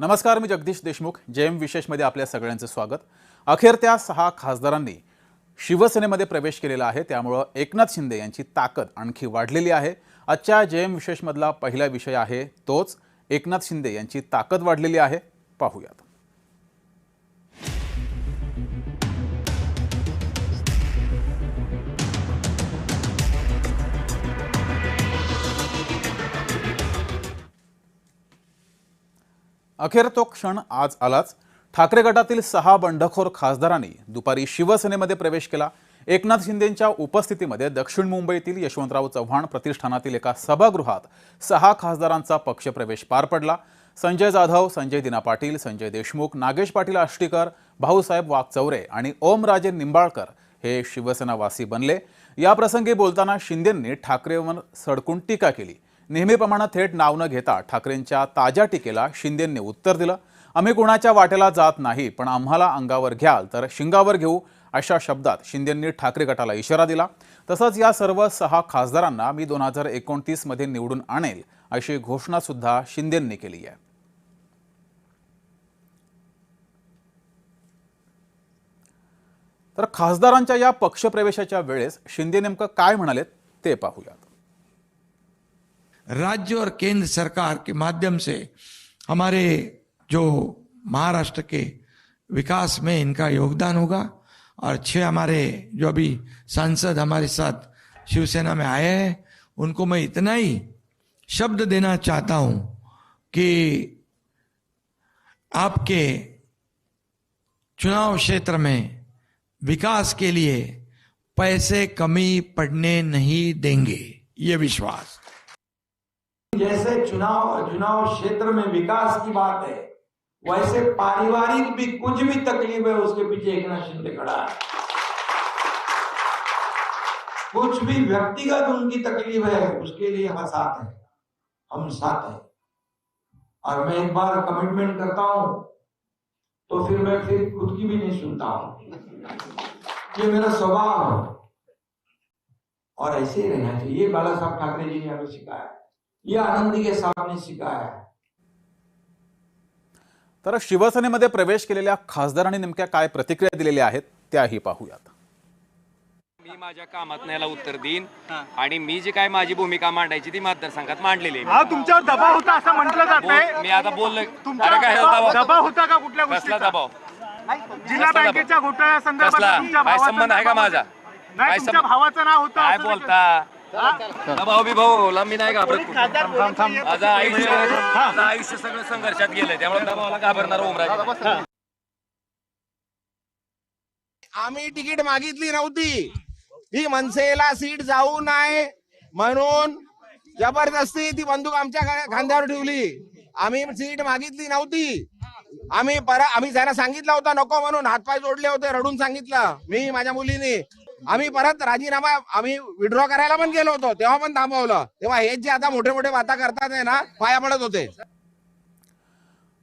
नमस्कार, मी जगदीश देशमुख. जेएम विशेषमध्ये आपल्या सगळ्यांचं स्वागत. अखेर त्या 6 खासदारांनी शिवसेनेमध्ये प्रवेश केलेला आहे. त्यामुळे एकनाथ शिंदे यांची ताकद आणखी वाढलेली आहे. आजच्या जेएम विशेषमधला पहिला विषय आहे तोच एकनाथ शिंदे यांची ताकद वाढलेली आहे. पाहूयात. अखेर तो क्षण आज आलाच. ठाकरे गटातील 6 बंडखोर खासदारांनी दुपारी शिवसेनेमध्ये प्रवेश केला. एकनाथ शिंदेंच्या उपस्थितीमध्ये दक्षिण मुंबईतील यशवंतराव चव्हाण प्रतिष्ठानातील एका सभागृहात 6 खासदारांचा पक्षप्रवेश पार पडला. संजय जाधव, संजय दिना पाटील, संजय देशमुख, नागेश पाटील आष्टीकर, भाऊसाहेब वागचौरे आणि ओमराजे निंबाळकर हे शिवसेनावासी बनले. या प्रसंगी बोलताना शिंदेंनी ठाकरेंवर सडकून टीका केली. नेहमीप्रमाणे थेट नाव न घेता ठाकरेंच्या ताज्या टीकेला शिंदेंनी उत्तर दिलं. आम्ही कुणाच्या वाटेला जात नाही, पण आम्हाला अंगावर घ्याल तर शिंगावर घेऊ, अशा शब्दात शिंदेंनी ठाकरे गटाला इशारा दिला. तसंच या सर्व 6 खासदारांना मी 2029 मध्ये निवडून आणेल अशी घोषणा सुद्धा शिंदेंनी केली आहे. तर खासदारांच्या या पक्षप्रवेशाच्या वेळेस शिंदे नेमकं काय म्हणाले ते पाहूयात. राज्य और केंद्र सरकार के माध्यम से हमारे जो महाराष्ट्र के विकास में इनका योगदान होगा और 6 हमारे जो अभी सांसद हमारे साथ शिवसेना में आए हैं उनको मैं इतना ही शब्द देना चाहता हूं कि आपके चुनाव क्षेत्र में विकास के लिए पैसे कमी पड़ने नहीं देंगे, ये विश्वास। जैसे चुनाव क्षेत्र में विकास की बात है, वैसे पारिवारिक भी कुछ भी तकलीफ है उसके पीछे एकनाथ शिंदे खड़ा है। कुछ भी व्यक्तिगत उनकी तकलीफ है उसके लिए हम साथ हैं, हम साथ हैं। और मैं एक बार कमिटमेंट करता हूं तो फिर मैं खुद की भी नहीं सुनता हूं। ये मेरा स्वभाव है और ऐसे ही रहना चाहिए। ये बाला साहब ठाकरे जी ने हमें सिखाया, ये आनंदी के साहब ने सिखाया। तर शिवसेनेमध्ये प्रवेश केलेल्या खासदारांनी नेमक्या काय प्रतिक्रिया दिलेल्या आहेत त्याही पाहूयात. मी माझ्या कामात याला उत्तर देईन आणि मी जी काय माझी भूमिका मांडायची ती मतदारसंघात मांडलेली आहे. तुमच्यावर दबाव होता असं म्हटलं जातंय. मी आता बोललो. दबाव होता का कुठल्या कसला गोष्टीचा? दबाव? जिल्हा बँकेच्या घोटाळ्या कसला? संदर्भात तुमच्या काय भावाचं संबंध आहे का नाव- माझा? नाही, काय तुमच्या संबंध? भावाचं नाव होतं काय असं ते- बोलता? दबाव बी भाऊ मी नाही घाबरत. माझं आयुष्य सगळं संघर्षात गेलंय, त्यामुळे दबावाला घाबरणार ओमराजे. आम्ही तिकीट मागितली नव्हती. ही मनसेला सीट जाऊ नये म्हणून जबरदस्ती ती बंदूक आमच्या खांद्यावर ठेवली. आम्ही सीट मागितली नव्हती. आम्ही त्यांना सांगितलं होतं नको म्हणून, हातपाय जोडले होते, रडून सांगितलं मी माझ्या मुलीने. आम्ही परत राजीनामा आम्ही विड्रॉ करायला पण गेलो होतो, तेव्हा पण थांबवलं. तेव्हा हे जे आता मोठे मोठे बाता करतात आहे ना, पाया पडत होते.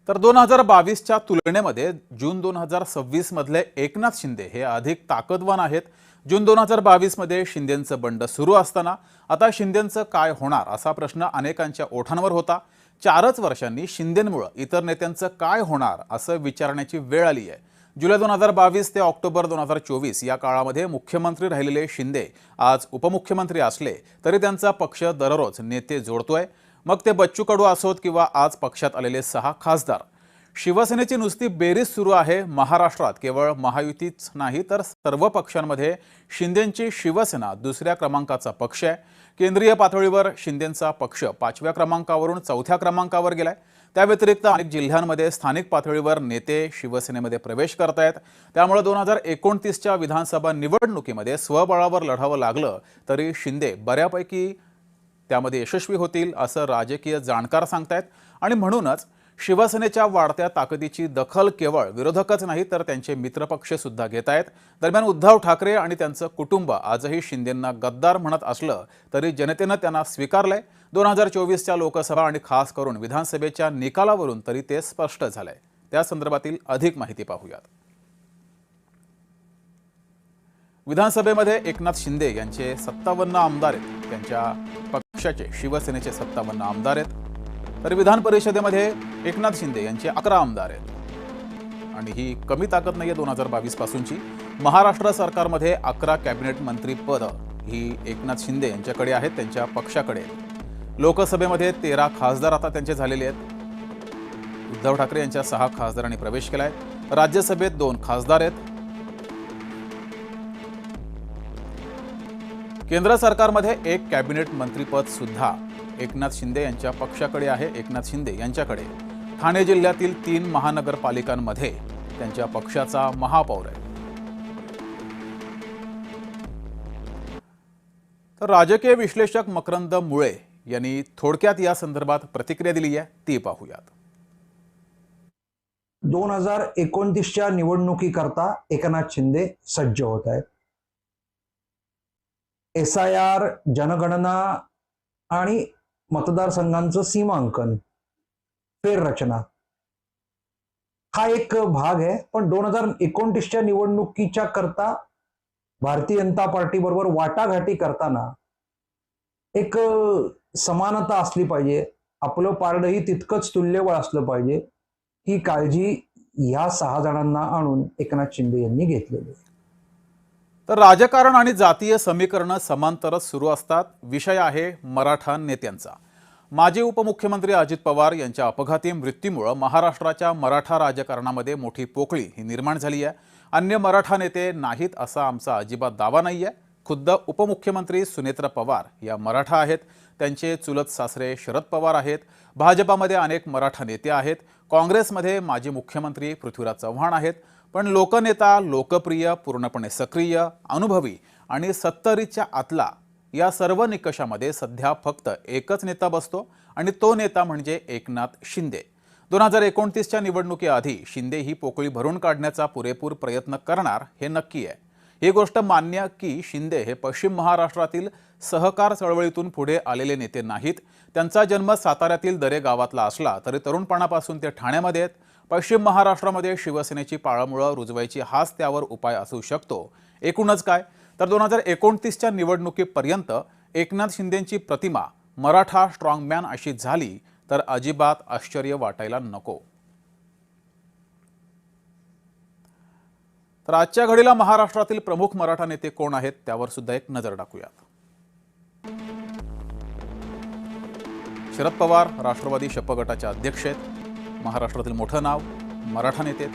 तर 2022च्या तुलनेमध्ये जून 2026 मधले एकनाथ शिंदे हे अधिक ताकदवान आहेत. जून 2022 मध्ये शिंदेंचं बंड सुरू असताना आता शिंदेंचं काय होणार असा प्रश्न अनेकांच्या ओठांवर होता. 4च वर्षांनी शिंदेंमुळे इतर नेत्यांचं काय होणार असं विचारण्याची वेळ आली आहे. जुलै 2022 ते ऑक्टोबर 2024 या काळामध्ये मुख्यमंत्री राहिलेले शिंदे आज उपमुख्यमंत्री असले तरी त्यांचा पक्ष दररोज नेते जोडतोय. मग ते बच्चू कडू असोत किंवा आज पक्षात आलेले 6 खासदार. शिवसेनेची नुसती बेरीज सुरू आहे. महाराष्ट्रात केवळ महायुतीच नाही तर सर्व पक्षांमध्ये शिंदेंची शिवसेना दुसऱ्या क्रमांकाचा पक्ष आहे. केंद्रीय पातळीवर शिंदेंचा पक्ष 5व्या क्रमांकावरून 4थ्या क्रमांकावर गेलाय. त्या व्यतिरिक्त अनेक जिल्ह्यांमध्ये स्थानिक पातळीवर नेते शिवसेनेमध्ये प्रवेश करतायत. त्यामुळे 2029च्या विधानसभा निवडणुकीमध्ये स्वबळावर लढावं लागलं तरी शिंदे बऱ्यापैकी त्यामध्ये यशस्वी होतील असं राजकीय जाणकार सांगतायत. आणि म्हणूनच शिवसेनेच्या वाढत्या ताकदीची दखल केवळ विरोधकच नाही तर त्यांचे मित्रपक्ष सुद्धा घेत आहेत. दरम्यान उद्धव ठाकरे आणि त्यांचं कुटुंब आजही शिंदेंना गद्दार म्हणत असलं तरी जनतेनं त्यांना स्वीकारलंय. 2024च्या लोकसभा आणि खास करून विधानसभेच्या निकालावरून तरी ते स्पष्ट झालंय. त्या संदर्भातील अधिक माहिती पाहूयात. विधानसभेमध्ये एकनाथ शिंदे यांचे 57 आमदार आहेत. त्यांच्या पक्षाचे शिवसेनेचे 57 आमदार आहेत. तर विधान परिषदेमध्ये एकनाथ शिंदे यांचे 11 आमदार आहेत आणि ही कमी ताकद नाहीये 2022 पासूनची. महाराष्ट्र सरकारमध्ये 11 कॅबिनेट मंत्री पद ही एकनाथ शिंदे यांच्याकडे आहेत, त्यांच्या पक्षाकडे. लोकसभेमध्ये 13 खासदार आता त्यांचे झालेले आहेत. उद्धव ठाकरे यांच्या 6 खासदारांनी प्रवेश केलाय. राज्यसभेत 2 खासदार आहेत. केंद्र सरकारमध्ये 1 कॅबिनेट मंत्रीपद सुद्धा एकनाथ शिंदे यांच्या पक्षाकडे आहे, एकनाथ शिंदे यांच्याकडे. ठाणे जिल्ह्यातील 3 महानगरपालिकांमध्ये त्यांच्या पक्षाचा महापौर आहे. तर राजकीय विश्लेषक मकरंद मुळे यांनी थोडक्यात या संदर्भात प्रतिक्रिया दिली आहे, ती पाहूयात. 2029च्या निवडणुकीकरता एकनाथ शिंदे सज्ज होत आहेत. SIR, जनगणना आणि मतदारसंघांचं सीमांकन, फेररचना हा एक भाग आहे. पण 2029च्या निवडणुकीच्या करता भारतीय जनता पार्टी बरोबर वाटाघाटी करताना एक समानता असली पाहिजे, आपलं पारडंही तितकंच तुल्यबळ असलं पाहिजे, ही काळजी ह्या 6 जणांना आणून एकनाथ शिंदे यांनी घेतलेली आहे. तर राजकारण आणि जातीय समीकरणं समांतरच सुरू असतात. विषय आहे मराठा नेत्यांचा. माजी उपमुख्यमंत्री अजित पवार यांच्या अपघाती मृत्यूमुळे महाराष्ट्राच्या मराठा राजकारणामध्ये मोठी पोकळी ही निर्माण झाली आहे. अन्य मराठा नेते नाहीत असा आमचा अजिबात दावा नाही आहे. खुद्द उपमुख्यमंत्री सुनेत्र पवार या मराठा आहेत. त्यांचे चुलत सासरे शरद पवार आहेत. भाजपामध्ये अनेक मराठा नेते आहेत. काँग्रेसमध्ये माजी मुख्यमंत्री पृथ्वीराज चव्हाण आहेत. पण लोकनेता, लोकप्रिय, पूर्णपणे सक्रिय, अनुभवी आणि 70च्या आतला या सर्व निकषामध्ये सध्या फक्त एकच नेता बसतो आणि तो नेता म्हणजे एकनाथ शिंदे. 2029च्या निवडणुकीआधी शिंदे ही पोकळी भरून काढण्याचा पुरेपूर प्रयत्न करणार हे नक्की आहे. ही गोष्ट मान्य की शिंदे हे पश्चिम महाराष्ट्रातील सहकार चळवळीतून पुढे आलेले नेते नाहीत. त्यांचा जन्म साताऱ्यातील दरे गावातला असला तरी तरुणपणापासून ते ठाण्यामध्ये आहेत. पश्चिम महाराष्ट्रामध्ये शिवसेनेची पाळंमुळं रुजवायची हाच त्यावर उपाय असू शकतो. एकूणच काय तर 2029च्या निवडणुकीपर्यंत एकनाथ शिंदेंची प्रतिमा मराठा स्ट्रॉंगमॅन अशी झाली तर अजिबात आश्चर्य वाटायला नको. तर आजच्या घडीला महाराष्ट्रातील प्रमुख मराठा नेते कोण आहेत त्यावर सुद्धा एक नजर टाकूयात. शरद पवार राष्ट्रवादी शप गटाचे अध्यक्ष आहेत. महाराष्ट्रातील मोठं नाव, मराठा नेते.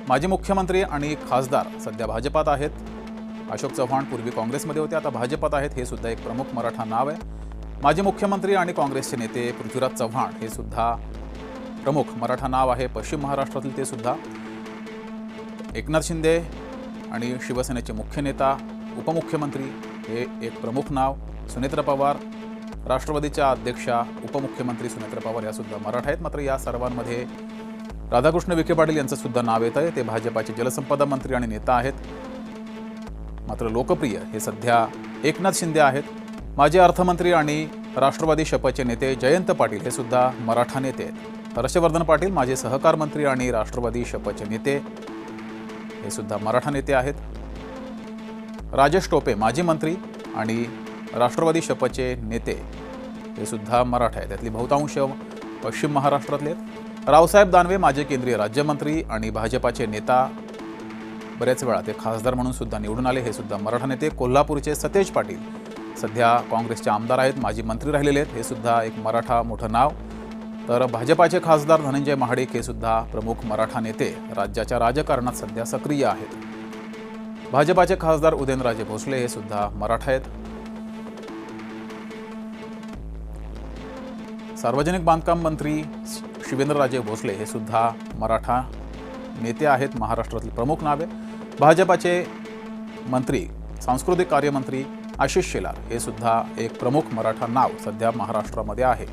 माजी मुख्यमंत्री आणि खासदार सध्या भाजपात आहेत. अशोक चव्हाण पूर्वी काँग्रेसमध्ये होते, आता भाजपात आहेत. हे सुद्धा एक प्रमुख मराठा नाव आहे. माजी मुख्यमंत्री आणि काँग्रेसचे नेते पृथ्वीराज चव्हाण हे सुद्धा प्रमुख मराठा नाव आहे पश्चिम महाराष्ट्रातील. ते सुद्धा एकनाथ शिंदे आणि शिवसेनेचे मुख्य नेता, उपमुख्यमंत्री हे एक प्रमुख नाव. सुनेत्र पवार राष्ट्रवादीच्या अध्यक्षा, उपमुख्यमंत्री सुनेत्र पवार या सुद्धा मराठा आहेत. मात्र या सर्वांमध्ये राधाकृष्ण विखे पाटील यांचं सुद्धा नाव येत आहे. ते भाजपाचे जलसंपदा मंत्री आणि नेता आहेत. मात्र लोकप्रिय हे सध्या एकनाथ शिंदे आहेत. माजी अर्थमंत्री आणि राष्ट्रवादी शपचे नेते जयंत पाटील हे सुद्धा मराठा नेते आहेत. हर्षवर्धन पाटील माजी सहकार मंत्री आणि राष्ट्रवादी शपचे नेते हे सुद्धा मराठा नेते आहेत. राजेश टोपे माजी मंत्री आणि राष्ट्रवादी शपचे नेते हे सुद्धा मराठा आहेत. त्यातली बहुतांश पश्चिम महाराष्ट्रातले आहेत. रावसाहेब दानवे माजी केंद्रीय राज्यमंत्री आणि भाजपाचे नेता, बरेच वेळा ते खासदार म्हणून सुद्धा निवडून आले, हे सुद्धा मराठा नेते. कोल्हापूरचे सतेज पाटील सध्या काँग्रेसचे आमदार आहेत, माजी मंत्री राहिलेले आहेत, हे सुद्धा एक मराठा मोठं नाव. तर भाजपाचे खासदार धनंजय महाडिक हे सुद्धा प्रमुख मराठा नेते राज्याच्या राजकारणात सध्या सक्रिय आहेत. भाजपाचे खासदार उदयनराजे भोसले हे सुद्धा मराठा आहेत. सार्वजनिक बांधकाम मंत्री शिवेंद्रराजे भोसले हे सुद्धा मराठा नेते आहेत, महाराष्ट्रातील प्रमुख नाव आहे. भाजपाचे मंत्री, सांस्कृतिक कार्यमंत्री आशिष शेलार हे सुद्धा एक प्रमुख मराठा नाव सध्या महाराष्ट्रामध्ये आहे.